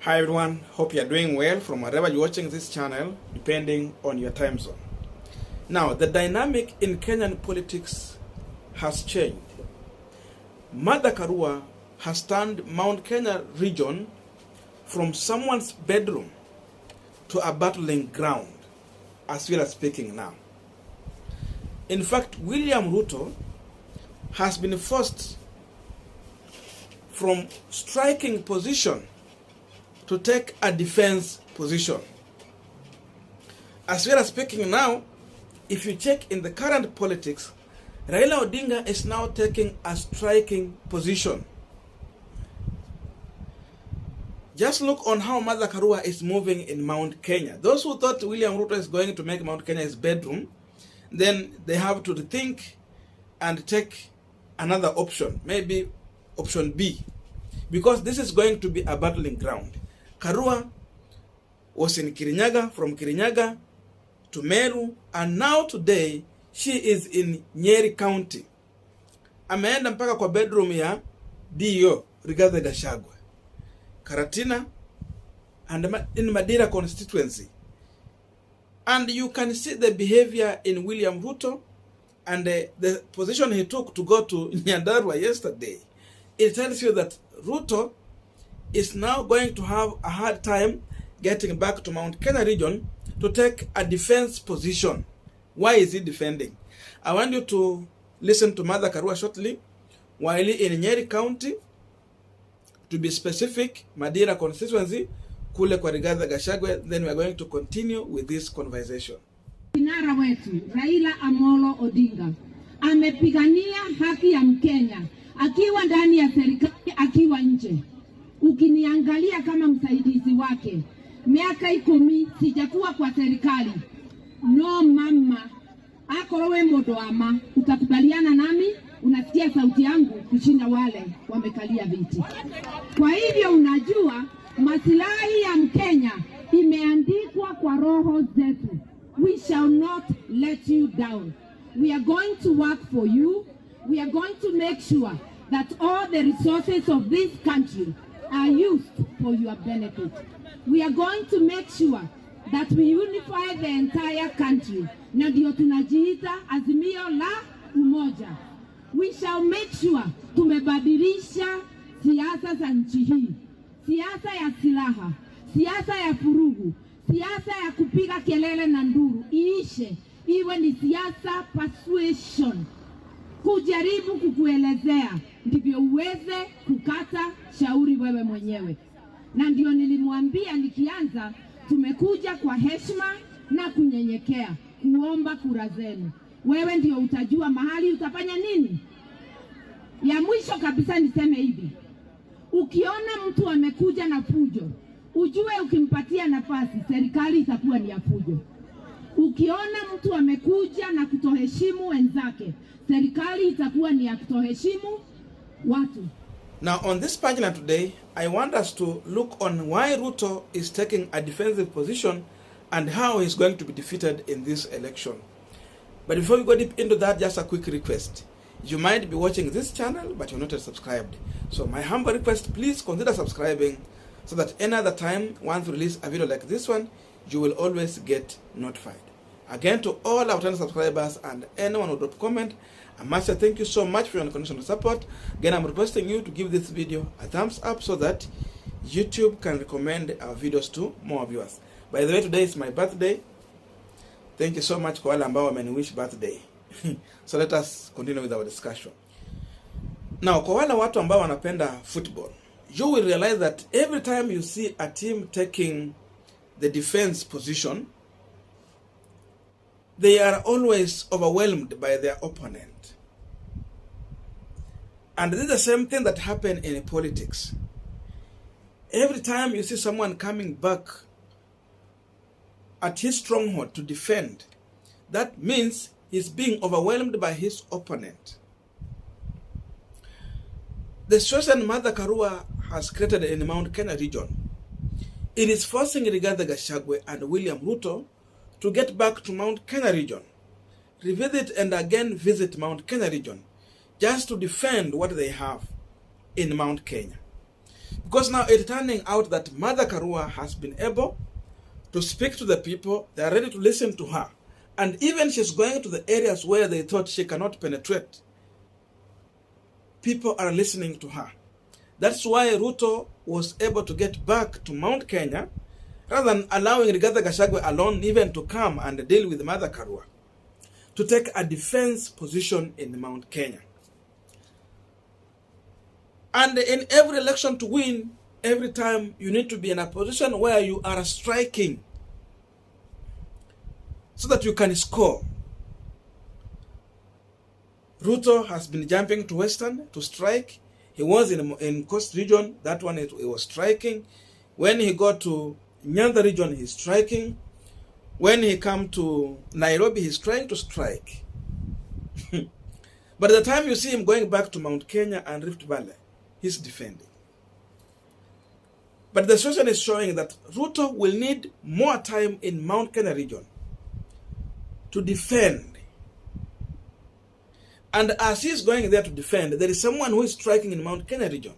Hi everyone, hope you are doing well from wherever you're watching this channel, depending on your time zone. Now, the dynamic in Kenyan politics has changed. Martha Karua has turned Mount Kenya region from someone's bedroom to a battling ground, as we are speaking now. In fact, William Ruto has been forced from striking position to take a defense position. As we are speaking now, if you check in the current politics, Raila Odinga is now taking a striking position. Just look on how Martha Karua is moving in Mount Kenya. Those who thought William Ruto is going to make Mount Kenya his bedroom, then they have to rethink and take another option, maybe option B, because this is going to be a battling ground. Karua was in Kirinyaga, from Kirinyaga to Meru, and now today she is in Nyeri County. Ameenda mpaka kwa bedroom ya DO Rigathi Gachagua, Karatina, and in Madira constituency. And you can see the behavior in William Ruto and the position he took to go to Nyandarua yesterday. It tells you that Ruto is now going to have a hard time getting back to Mount Kenya region to take a defense position. Why is he defending? I want you to listen to Martha Karua shortly while in Nyeri County, to be specific, Madira constituency, kule kwa Rigathi Gachagua. Then we are going to continue with this conversation. Kinara wetu Raila Amolo Odinga amepigania haki ya Mkenya akiwa ndani ya serikali, akiwa nje. Ukiniangalia kama msaidizi wake, miaka 10 sijakuwa kwa serikali. No mama, akorowe modoama, utakubaliana nami, unasikia sauti yangu kushinda wale wamekalia viti. Kwa hivyo unajua maslahi ya Mkenya imeandikwa kwa roho zetu. We shall not let you down. We are going to work for you. We are going to make sure that all the resources of this country are used for your benefit. We are going to make sure that we unify the entire country. Na ndio tunajiita azimio la umoja. We shall make sure tumebadilisha siasa za nchi hii. Siasa ya silaha, siasa ya furugu, siasa ya kupiga kelele na nduru iishe, iwe ni siasa persuasion. Kujaribu kukuelezea ndivyo uweze kukata shauri wewe mwenyewe. Na ndio nilimwambia nikianza, tumekuja kwa heshima na kunyenyekea kuomba kura zenu. Wewe ndio utajua mahali utafanya nini. Ya mwisho kabisa niseme hivi, ukiona mtu amekuja na fujo, ujue ukimpatia nafasi serikali itakuwa ni ya fujo. Ukiona mtu amekuja na kutoheshimu wenzake, serikali itakuwa ni ya kutoheshimu watu. Now on this Punchline today, I want us to look on why Ruto is taking a defensive position and how he's going to be defeated in this election. But before we go deep into that, just a quick request. You might be watching this channel, but you're not yet subscribed. So my humble request, please consider subscribing so that any other time, once we release a video like this one, you will always get notified. Again, to all our 10 subscribers and anyone who drop comment, I must say thank you so much for your unconditional support. Again, I'm requesting you to give this video a thumbs up so that YouTube can recommend our videos to more viewers. By the way, today is my birthday. Thank you so much kwa wale ambao wameniwish birthday. So let us continue with our discussion. Now, kwa wale watu ambao wanapenda football, you will realize that every time you see a team taking the defense position, they are always overwhelmed by their opponent. And this is the same thing that happened in politics. Every time you see someone coming back at his stronghold to defend, that means he's being overwhelmed by his opponent. The situation Martha Karua has created in the Mount Kenya region, it is forcing Rigathi Gachagua and William Ruto to get back to Mount Kenya region, revisit and again visit Mount Kenya region, just to defend what they have in Mount Kenya. Because now it's turning out that Martha Karua has been able to speak to the people. They are ready to listen to her. And even she's going to the areas where they thought she cannot penetrate. People are listening to her. That's why Ruto was able to get back to Mount Kenya rather than allowing Rigathi Gachagua alone even to come and deal with Martha Karua, to take a defense position in Mount Kenya. And in every election to win, every time you need to be in a position where you are striking so that you can score. Ruto has been jumping to Western to strike. He was in Coast region, that one he was striking. When he got to Nyanza region, he's striking. When he come to Nairobi, he's trying to strike. But at the time you see him going back to Mount Kenya and Rift Valley, he's defending. But the situation is showing that Ruto will need more time in Mount Kenya region to defend. And as he's going there to defend, there is someone who is striking in Mount Kenya region.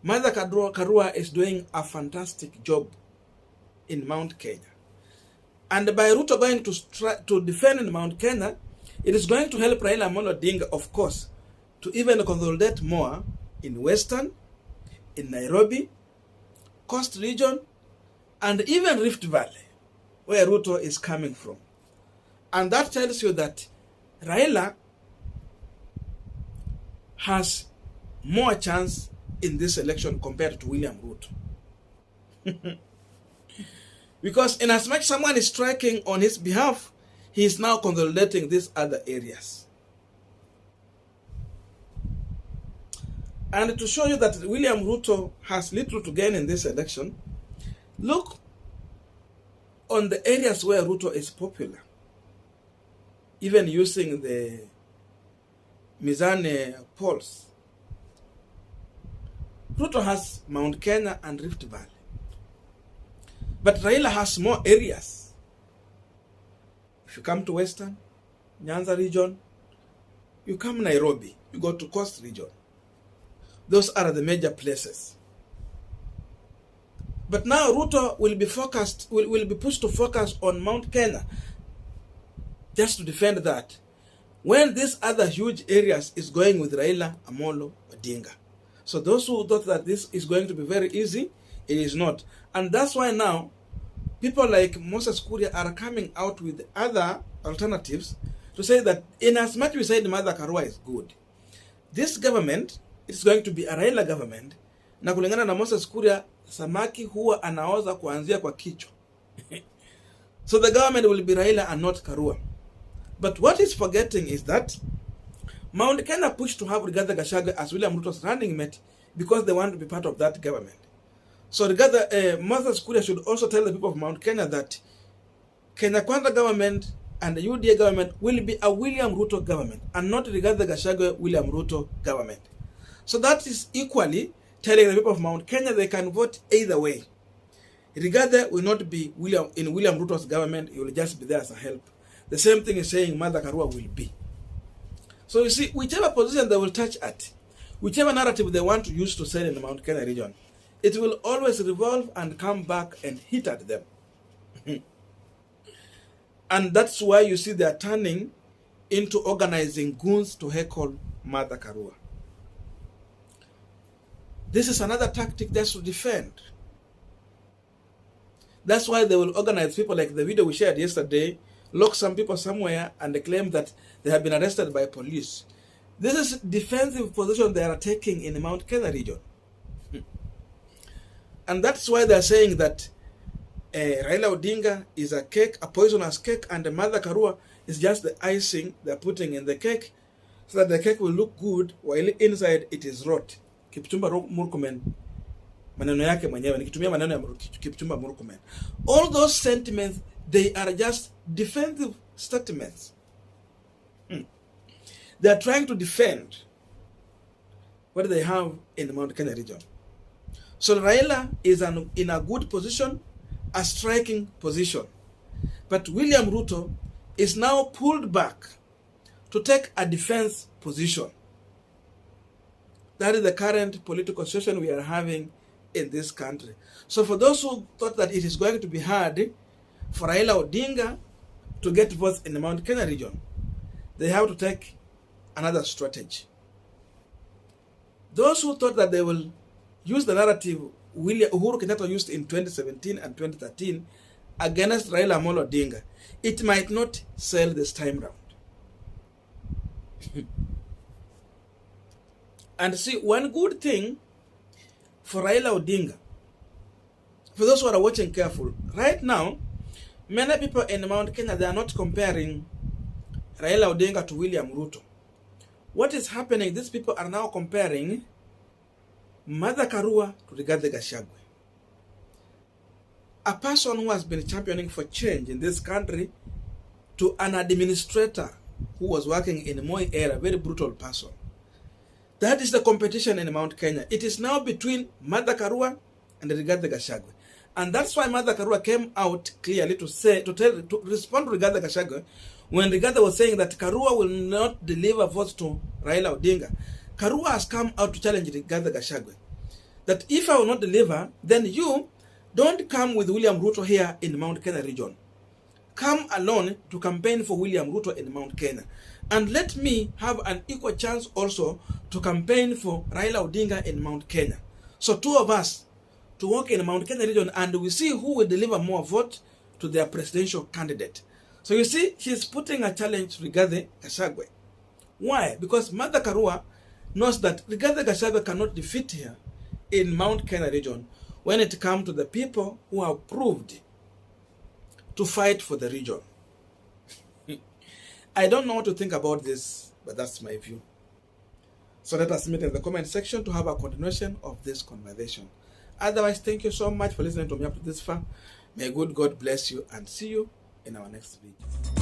Martha Karua is doing a fantastic job in Mount Kenya. And by Ruto going to defend in Mount Kenya, it is going to help Raila Amolo Odinga, of course, to even consolidate more in Western, in Nairobi, Coast region, and even Rift Valley, where Ruto is coming from. And that tells you that Raila has more chance in this election compared to William Ruto. Because in as much someone is striking on his behalf, he is now consolidating these other areas. And to show you that William Ruto has little to gain in this election, look on the areas where Ruto is popular. Even using the Mizane polls. Ruto has Mount Kenya and Rift Valley. But Raila has more areas. If you come to Western, Nyanza region, you come Nairobi, you go to Coast region. Those are the major places. But now Ruto will be pushed to focus on Mount Kenya, just to defend that, when these other huge areas is going with Raila Amolo Odinga. So those who thought that this is going to be very easy, it is not. And that's why now people like Moses Kuria are coming out with other alternatives to say that in as much we said Martha Karua is good, this government is going to be a Raila government, na kulingana na Moses Kuria, samaki huwa anaoza kuanzia kwa kichwa. So the government will be Raila and not Karua. But what he's forgetting is that Mount Kenya pushed to have Rigathi Gachagua as William Ruto's running mate because they want to be part of that government. So Martha Karua should also tell the people of Mount Kenya that Kenya Kwanza government and the UDA government will be a William Ruto government and not Rigathi Gachagua William Ruto government. So that is equally telling the people of Mount Kenya they can vote either way. Rigathi will not be in William Ruto's government, he will just be there as a help. The same thing is saying Martha Karua will be. So you see, whichever position they will touch at, whichever narrative they want to use to sell in the Mount Kenya region, it will always revolve and come back and hit at them. And that's why you see they are turning into organizing goons to heckle Martha Karua. This is another tactic just to defend. That's why they will organize people like the video we shared yesterday, lock some people somewhere and they claim that they have been arrested by police. This is defensive position they are taking in the Mount Kenya region. And that's why they are saying that Raila Odinga is a cake, a poisonous cake, and the Martha Karua is just the icing they're putting in the cake so that the cake will look good while inside it is rot. Kipchumba Murkomen, maneno yake mwenyewe, nikitumia maneno ya Kipchumba Murkomen. All those sentiments, they are just defensive statements. They are trying to defend what they have in the Mount Kenya region. So Raila is in a good position, a striking position. But William Ruto is now pulled back to take a defense position. That is the current political situation we are having in this country. So for those who thought that it is going to be hard for Raila Odinga to get votes in the Mount Kenya region, they have to take another strategy. Those who thought that they will use the narrative Uhuru Kenyatta used in 2017 and 2013 against Raila Amolo Odinga, it might not sell this time round. And see, one good thing for Raila Odinga, for those who are watching careful, right now, many people in Mount Kenya, they are not comparing Raila Odinga to William Ruto. What is happening, these people are now comparing Martha Karua to Rigathi Gachagua. A person who has been championing for change in this country to an administrator who was working in Moi era, very brutal person. That is the competition in Mount Kenya. It is now between Martha Karua and Rigathi Gachagua. And that's why Martha Karua came out clearly to respond to Rigathi Gachagua when Rigathi was saying that Karua will not deliver votes to Raila Odinga. Karua has come out to challenge Rigathi Gachagua that if I will not deliver, then you don't come with William Ruto here in Mount Kenya region. Come alone to campaign for William Ruto in Mount Kenya. And let me have an equal chance also to campaign for Raila Odinga in Mount Kenya. So two of us to work in Mount Kenya region, and we see who will deliver more vote to their presidential candidate. So you see, he's putting a challenge to Rigathi Gachagua. Why? Because Martha Karua knows that Rigathi Gachagua cannot defeat her in Mount Kenya region when it comes to the people who have proved to fight for the region. I don't know what to think about this, but that's my view. So let us meet in the comment section to have a continuation of this conversation. Otherwise, thank you so much for listening to me up to this far. May good God bless you and see you in our next video.